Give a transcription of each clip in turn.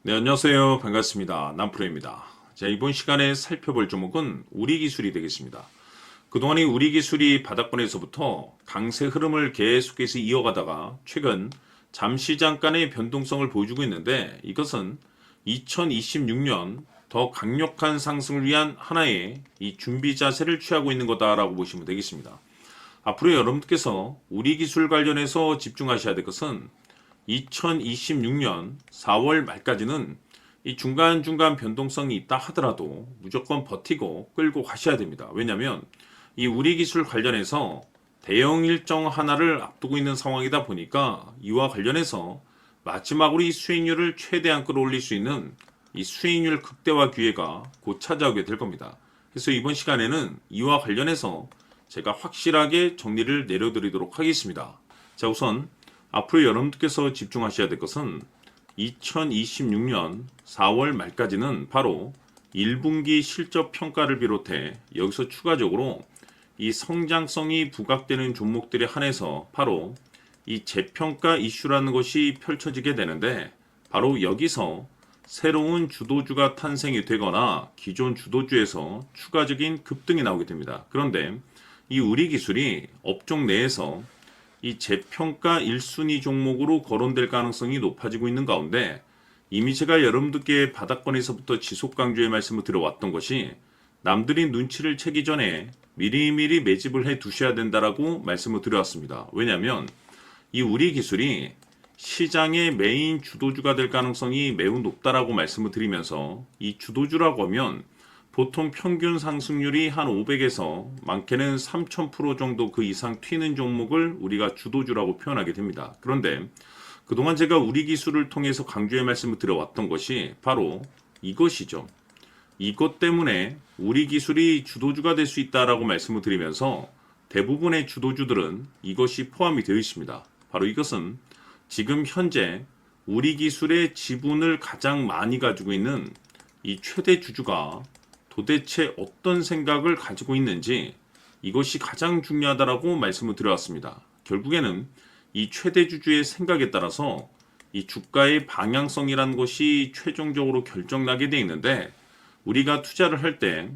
네, 안녕하세요. 반갑습니다. 남프로입니다. 자, 이번 시간에 살펴볼 종목은 우리기술이 되겠습니다. 그동안의 우리기술이 바닥권에서부터 강세 흐름을 계속해서 이어가다가 최근 잠시 잠깐의 변동성을 보여주고 있는데, 이것은 2026년 더 강력한 상승을 위한 하나의 이 준비 자세를 취하고 있는 거다라고 보시면 되겠습니다. 앞으로 여러분께서 우리기술 관련해서 집중하셔야 될 것은 2026년 4월 말까지는 이 중간중간 변동성이 있다 하더라도 무조건 버티고 끌고 가셔야 됩니다. 왜냐하면 이 우리기술 관련해서 대형 일정 하나를 앞두고 있는 상황이다 보니까 이와 관련해서 마지막으로 이 수익률을 최대한 끌어올릴 수 있는 이 수익률 극대화 기회가 곧 찾아오게 될 겁니다. 그래서 이번 시간에는 이와 관련해서 제가 확실하게 정리를 내려드리도록 하겠습니다. 자, 우선 앞으로 여러분들께서 집중하셔야 될 것은 2026년 4월 말까지는 바로 1분기 실적 평가를 비롯해 여기서 추가적으로 이 성장성이 부각되는 종목들에 한해서 바로 이 재평가 이슈라는 것이 펼쳐지게 되는데, 바로 여기서 새로운 주도주가 탄생이 되거나 기존 주도주에서 추가적인 급등이 나오게 됩니다. 그런데 이 우리기술이 업종 내에서 이 재평가 1순위 종목으로 거론될 가능성이 높아지고 있는 가운데, 이미 제가 여러분들께 바닥권에서부터 지속 강조의 말씀을 드려왔던 것이 남들이 눈치를 채기 전에 미리미리 매집을 해 두셔야 된다라고 말씀을 드려왔습니다. 왜냐하면 이 우리기술이 시장의 메인 주도주가 될 가능성이 매우 높다라고 말씀을 드리면서, 이 주도주라고 하면 보통 평균 상승률이 한 500에서 많게는 3000% 정도 그 이상 튀는 종목을 우리가 주도주라고 표현하게 됩니다. 그런데 그동안 제가 우리기술을 통해서 강조의 말씀을 드려왔던 것이 바로 이것이죠. 이것 때문에 우리기술이 주도주가 될 수 있다라고 말씀을 드리면서 대부분의 주도주들은 이것이 포함이 되어 있습니다. 바로 이것은 지금 현재 우리기술의 지분을 가장 많이 가지고 있는 이 최대 주주가 도대체 어떤 생각을 가지고 있는지, 이것이 가장 중요하다라고 말씀을 드려왔습니다. 결국에는 이 최대 주주의 생각에 따라서 이 주가의 방향성이라는 것이 최종적으로 결정나게 되어 있는데, 우리가 투자를 할 때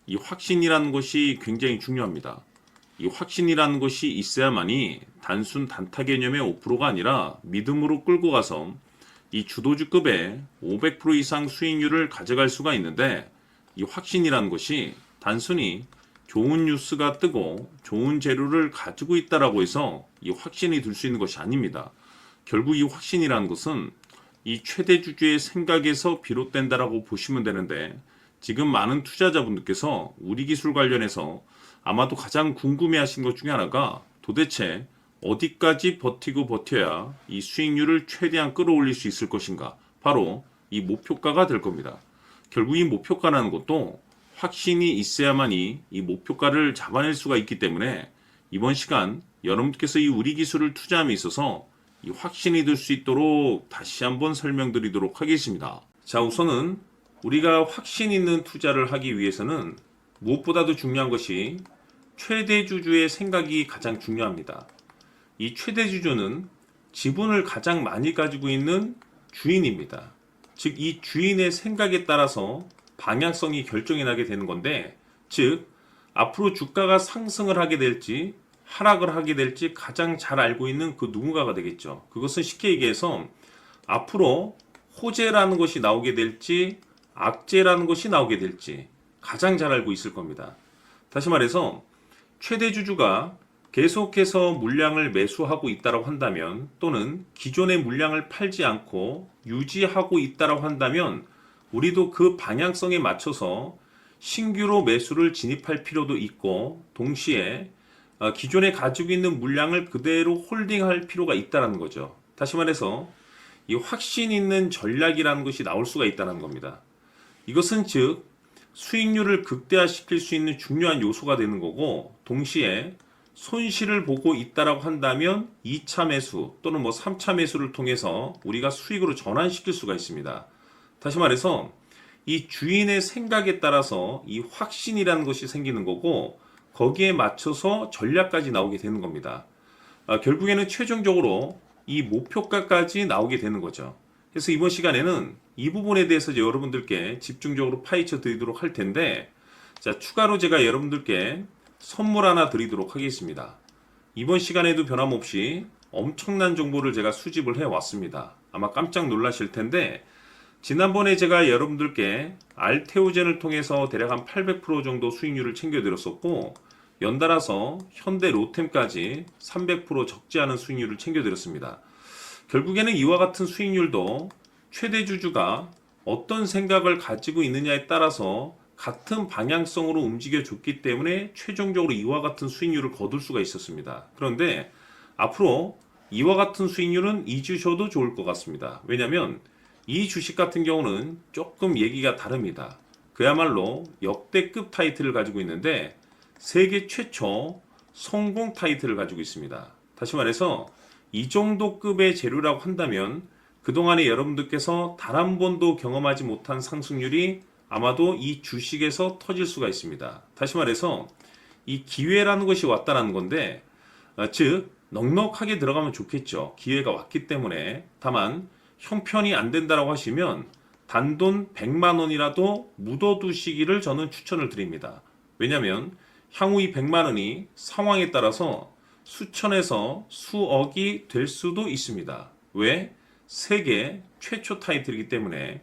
이 확신이라는 것이 굉장히 중요합니다. 이 확신이라는 것이 있어야만이 단순 단타 개념의 5%가 아니라 믿음으로 끌고 가서 이 주도주급의 500% 이상 수익률을 가져갈 수가 있는데, 이 확신이라는 것이 단순히 좋은 뉴스가 뜨고 좋은 재료를 가지고 있다라고 해서 이 확신이 들 수 있는 것이 아닙니다. 결국 이 확신이라는 것은 이 최대 주주의 생각에서 비롯된다라고 보시면 되는데, 지금 많은 투자자분들께서 우리기술 관련해서 아마도 가장 궁금해하신 것 중에 하나가 도대체 어디까지 버티고 버텨야 이 수익률을 최대한 끌어올릴 수 있을 것인가, 바로 이 목표가가 될 겁니다. 결국 이 목표가라는 것도 확신이 있어야만이 이 목표가를 잡아낼 수가 있기 때문에, 이번 시간 여러분께서 이 우리기술을 투자함에 있어서 이 확신이 들 수 있도록 다시 한번 설명드리도록 하겠습니다. 자, 우선은 우리가 확신 있는 투자를 하기 위해서는 무엇보다도 중요한 것이 최대 주주의 생각이 가장 중요합니다. 이 최대 주주는 지분을 가장 많이 가지고 있는 주인입니다. 즉, 이 주인의 생각에 따라서 방향성이 결정이 나게 되는 건데, 즉 앞으로 주가가 상승을 하게 될지 하락을 하게 될지 가장 잘 알고 있는 그 누군가가 되겠죠. 그것은 쉽게 얘기해서 앞으로 호재라는 것이 나오게 될지 악재라는 것이 나오게 될지 가장 잘 알고 있을 겁니다. 다시 말해서 최대 주주가 계속해서 물량을 매수하고 있다고 한다면, 또는 기존의 물량을 팔지 않고 유지하고 있다고 한다면, 우리도 그 방향성에 맞춰서 신규로 매수를 진입할 필요도 있고, 동시에 기존에 가지고 있는 물량을 그대로 홀딩할 필요가 있다는 거죠. 다시 말해서 이 확신 있는 전략이라는 것이 나올 수가 있다는 겁니다. 이것은 즉 수익률을 극대화시킬 수 있는 중요한 요소가 되는 거고, 동시에 손실을 보고 있다라고 한다면 2차 매수 또는 3차 매수를 통해서 우리가 수익으로 전환시킬 수가 있습니다. 다시 말해서 이 주인의 생각에 따라서 이 확신이라는 것이 생기는 거고, 거기에 맞춰서 전략까지 나오게 되는 겁니다. 결국에는 최종적으로 이 목표가까지 나오게 되는 거죠. 그래서 이번 시간에는 이 부분에 대해서 이제 여러분들께 집중적으로 파헤쳐 드리도록 할 텐데, 자, 추가로 제가 여러분들께 선물 하나 드리도록 하겠습니다. 이번 시간에도 변함없이 엄청난 정보를 제가 수집을 해 왔습니다. 아마 깜짝 놀라실 텐데, 지난번에 제가 여러분들께 알테오젠을 통해서 대략 한 800% 정도 수익률을 챙겨드렸었고, 연달아서 현대 로템까지 300% 적지 않은 수익률을 챙겨드렸습니다. 결국에는 이와 같은 수익률도 최대 주주가 어떤 생각을 가지고 있느냐에 따라서 같은 방향성으로 움직여줬기 때문에 최종적으로 이와 같은 수익률을 거둘 수가 있었습니다. 그런데 앞으로 이와 같은 수익률은 잊으셔도 좋을 것 같습니다. 왜냐하면 이 주식 같은 경우는 조금 얘기가 다릅니다. 그야말로 역대급 타이틀을 가지고 있는데 세계 최초 성공 타이틀을 가지고 있습니다. 다시 말해서 이 정도 급의 재료라고 한다면 그동안에 여러분들께서 단 한 번도 경험하지 못한 상승률이 아마도 이 주식에서 터질 수가 있습니다. 다시 말해서 이 기회라는 것이 왔다는 건데, 즉 넉넉하게 들어가면 좋겠죠. 기회가 왔기 때문에. 다만 형편이 안 된다라고 하시면 단돈 100만 원이라도 묻어두시기를 저는 추천을 드립니다. 왜냐하면 향후 이 100만 원이 상황에 따라서 수천에서 수억이 될 수도 있습니다. 왜? 세계 최초 타이틀이기 때문에.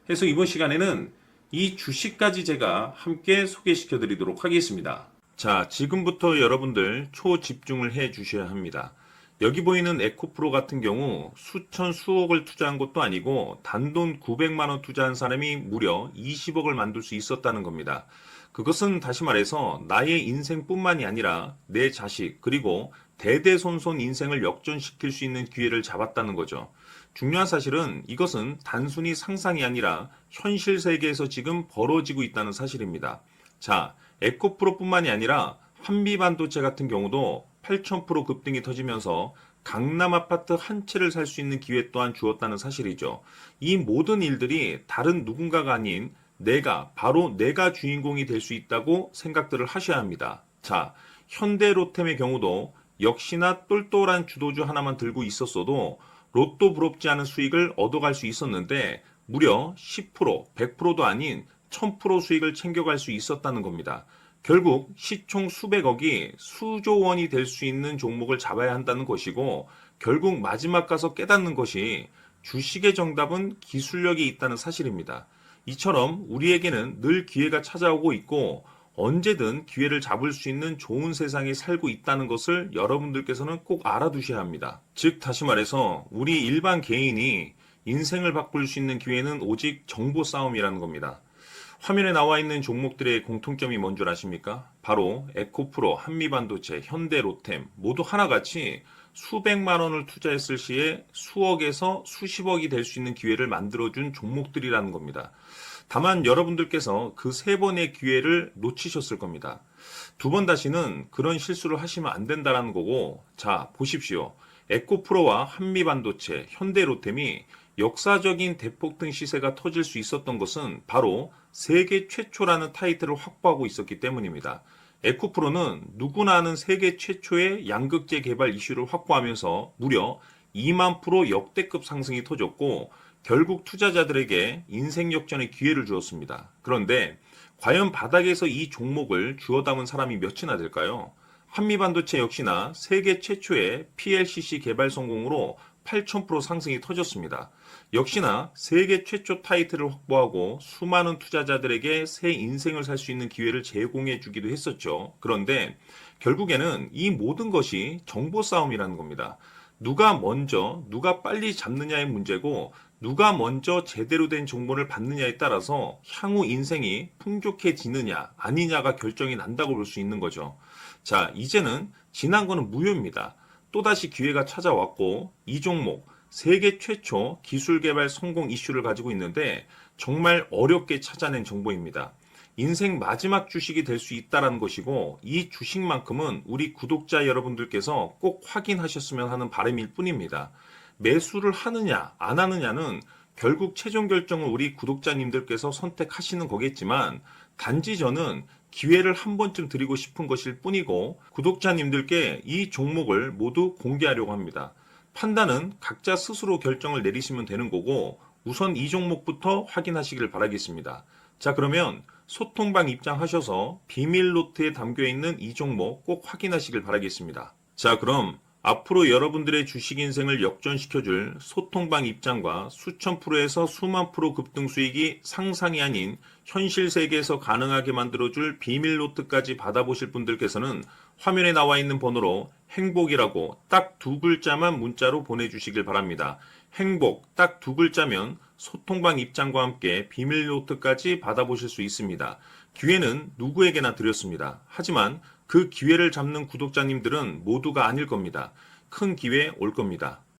해서 이번 시간에는 이 주식까지 제가 함께 소개시켜 드리도록 하겠습니다. 자, 지금부터 여러분들 초집중을 해 주셔야 합니다. 여기 보이는 에코프로 같은 경우 수천 수억을 투자한 것도 아니고 단돈 900만 원 투자한 사람이 무려 20억을 만들 수 있었다는 겁니다. 그것은 다시 말해서 나의 인생뿐만이 아니라 내 자식 그리고 대대손손 인생을 역전시킬 수 있는 기회를 잡았다는 거죠. 중요한 사실은 이것은 단순히 상상이 아니라 현실 세계에서 지금 벌어지고 있다는 사실입니다. 자, 에코프로뿐만이 아니라 한미반도체 같은 경우도 8,000% 급등이 터지면서 강남 아파트 한 채를 살 수 있는 기회 또한 주었다는 사실이죠. 이 모든 일들이 다른 누군가가 아닌 바로 내가 주인공이 될 수 있다고 생각들을 하셔야 합니다. 자, 현대로템의 경우도 역시나 똘똘한 주도주 하나만 들고 있었어도 로또 부럽지 않은 수익을 얻어갈 수 있었는데 무려 10%, 100%도 아닌 1000% 수익을 챙겨갈 수 있었다는 겁니다. 결국 시총 수백억이 수조 원이 될 수 있는 종목을 잡아야 한다는 것이고 결국 마지막 가서 깨닫는 것이 주식의 정답은 기술력이 있다는 사실입니다. 이처럼 우리에게는 늘 기회가 찾아오고 있고 언제든 기회를 잡을 수 있는 좋은 세상에 살고 있다는 것을 여러분들께서는 꼭 알아두셔야 합니다. 즉 다시 말해서 우리 일반 개인이 인생을 바꿀 수 있는 기회는 오직 정보 싸움이라는 겁니다. 화면에 나와 있는 종목들의 공통점이 뭔 줄 아십니까? 바로 에코프로, 한미반도체, 현대로템 모두 하나같이 수백만 원을 투자했을 시에 수억에서 수십억이 될 수 있는 기회를 만들어준 종목들이라는 겁니다. 다만 여러분들께서 그 세 번의 기회를 놓치셨을 겁니다. 두 번 다시는 그런 실수를 하시면 안 된다는 거고, 자, 보십시오. 에코프로와 한미반도체, 현대로템이 역사적인 대폭등 시세가 터질 수 있었던 것은 바로 세계 최초라는 타이틀을 확보하고 있었기 때문입니다. 에코프로는 누구나 아는 세계 최초의 양극재 개발 이슈를 확보하면서 무려 2만 프로 역대급 상승이 터졌고 결국 투자자들에게 인생 역전의 기회를 주었습니다. 그런데 과연 바닥에서 이 종목을 주워 담은 사람이 몇이나 될까요? 한미반도체 역시나 세계 최초의 PLCC 개발 성공으로 8,000% 상승이 터졌습니다. 역시나 세계 최초 타이틀을 확보하고 수많은 투자자들에게 새 인생을 살 수 있는 기회를 제공해 주기도 했었죠. 그런데 결국에는 이 모든 것이 정보 싸움이라는 겁니다. 누가 먼저, 누가 빨리 잡느냐의 문제고 누가 먼저 제대로 된 정보를 받느냐에 따라서 향후 인생이 풍족해지느냐 아니냐가 결정이 난다고 볼 수 있는 거죠. 자, 이제는 지난 거는 무효입니다. 또다시 기회가 찾아왔고 이 종목 세계 최초 기술 개발 성공 이슈를 가지고 있는데 정말 어렵게 찾아낸 정보입니다. 인생 마지막 주식이 될 수 있다는 것이고 이 주식만큼은 우리 구독자 여러분들께서 꼭 확인하셨으면 하는 바람일 뿐입니다. 매수를 하느냐 안 하느냐는 결국 최종 결정을 우리 구독자님들께서 선택하시는 거겠지만 단지 저는 기회를 한 번쯤 드리고 싶은 것일 뿐이고 구독자님들께 이 종목을 모두 공개하려고 합니다. 판단은 각자 스스로 결정을 내리시면 되는 거고 우선 이 종목부터 확인하시길 바라겠습니다. 자, 그러면 소통방 입장하셔서 비밀 노트에 담겨 있는 이 종목 꼭 확인하시길 바라겠습니다. 자, 그럼 앞으로 여러분들의 주식 인생을 역전시켜줄 소통방 입장과 수천 프로에서 수만 프로 급등 수익이 상상이 아닌 현실 세계에서 가능하게 만들어줄 비밀 노트까지 받아보실 분들께서는 화면에 나와 있는 번호로 행복이라고 딱 두 글자만 문자로 보내주시길 바랍니다. 행복 딱 두 글자면 소통방 입장과 함께 비밀 노트까지 받아보실 수 있습니다. 기회는 누구에게나 드렸습니다. 하지만 그 기회를 잡는 구독자님들은 모두가 아닐 겁니다. 큰 기회 올 겁니다.